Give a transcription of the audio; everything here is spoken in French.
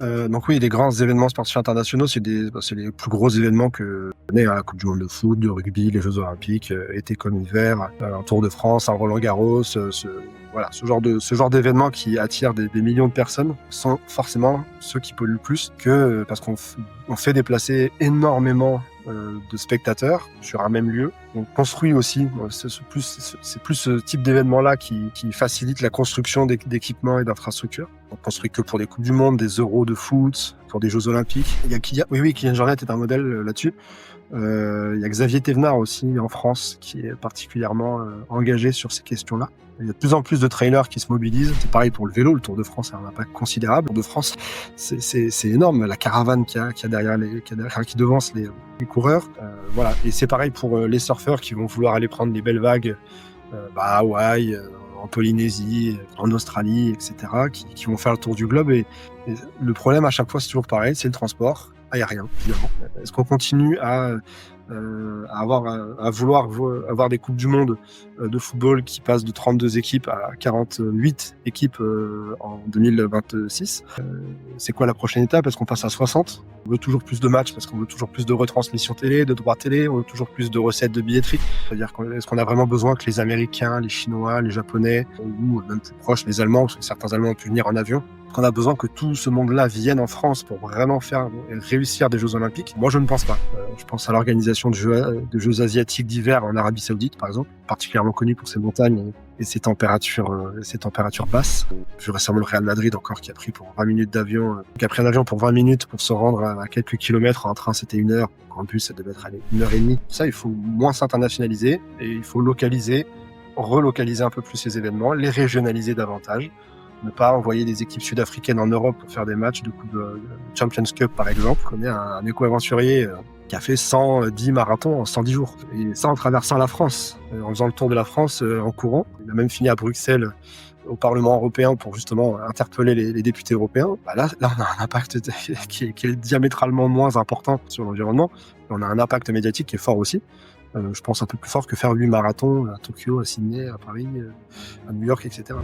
Donc oui, les grands événements sportifs internationaux, c'est les plus gros événements que connaît, hein, la Coupe du monde de foot, de rugby, les Jeux olympiques, été comme hiver, un Tour de France, un Roland-Garros, voilà, ce genre d'événements qui attirent des millions de personnes sont forcément ceux qui polluent le plus parce qu'on fait déplacer énormément de spectateurs sur un même lieu. On construit aussi, c'est plus ce type d'événement-là qui facilite la construction d'équipements et d'infrastructures. On construit que pour des Coupes du Monde, des Euros de foot, pour des Jeux Olympiques. Kylian Jornet est un modèle là-dessus. Il y a Xavier Thévenard aussi en France qui est particulièrement engagé sur ces questions-là. Il y a de plus en plus de trailers qui se mobilisent. C'est pareil pour le vélo. Le Tour de France a un impact considérable. Le Tour de France, c'est énorme. La caravane qu'il y a derrière qui devance les coureurs. Voilà. Et c'est pareil pour les surfeurs qui vont vouloir aller prendre les belles vagues à Hawaï, en Polynésie, en Australie, etc., qui vont faire le tour du globe. Et le problème à chaque fois, c'est toujours pareil, c'est le transport aérien, finalement. Est-ce qu'on continue à vouloir avoir des Coupes du Monde de football qui passent de 32 équipes à 48 équipes en 2026? C'est quoi la prochaine étape? Est-ce qu'on passe à 60? On veut toujours plus de matchs parce qu'on veut toujours plus de retransmissions télé, de droits télé, on veut toujours plus de recettes de billetterie. C'est-à-dire, est-ce qu'on a vraiment besoin que les Américains, les Chinois, les Japonais, ou même plus proches, les Allemands, parce que certains Allemands ont pu venir en avion, qu'on a besoin que tout ce monde-là vienne en France pour vraiment réussir des Jeux Olympiques? Moi, je ne pense pas. Je pense à l'organisation de Jeux asiatiques d'hiver en Arabie Saoudite, par exemple, particulièrement connue pour ses montagnes et ses températures basses. J'ai vu récemment le Real Madrid encore qui a pris pour 20 minutes d'avion, qui a pris un avion pour 20 minutes pour se rendre à quelques kilomètres. En train, c'était 1 heure. En bus, ça devait être 1h30. Ça, il faut moins s'internationaliser et il faut relocaliser un peu plus ces événements, les régionaliser davantage. Ne pas envoyer des équipes sud-africaines en Europe pour faire des matchs de Coupe de Champions Cup, par exemple. Je connais un éco-aventurier qui a fait 110 marathons en 110 jours. Et ça en traversant la France, en faisant le tour de la France en courant. Il a même fini à Bruxelles au Parlement européen pour justement interpeller les députés européens. Là, on a un impact qui est diamétralement moins important sur l'environnement. On a un impact médiatique qui est fort aussi. Je pense un peu plus fort que faire 8 marathons à Tokyo, à Sydney, à Paris, à New York, etc.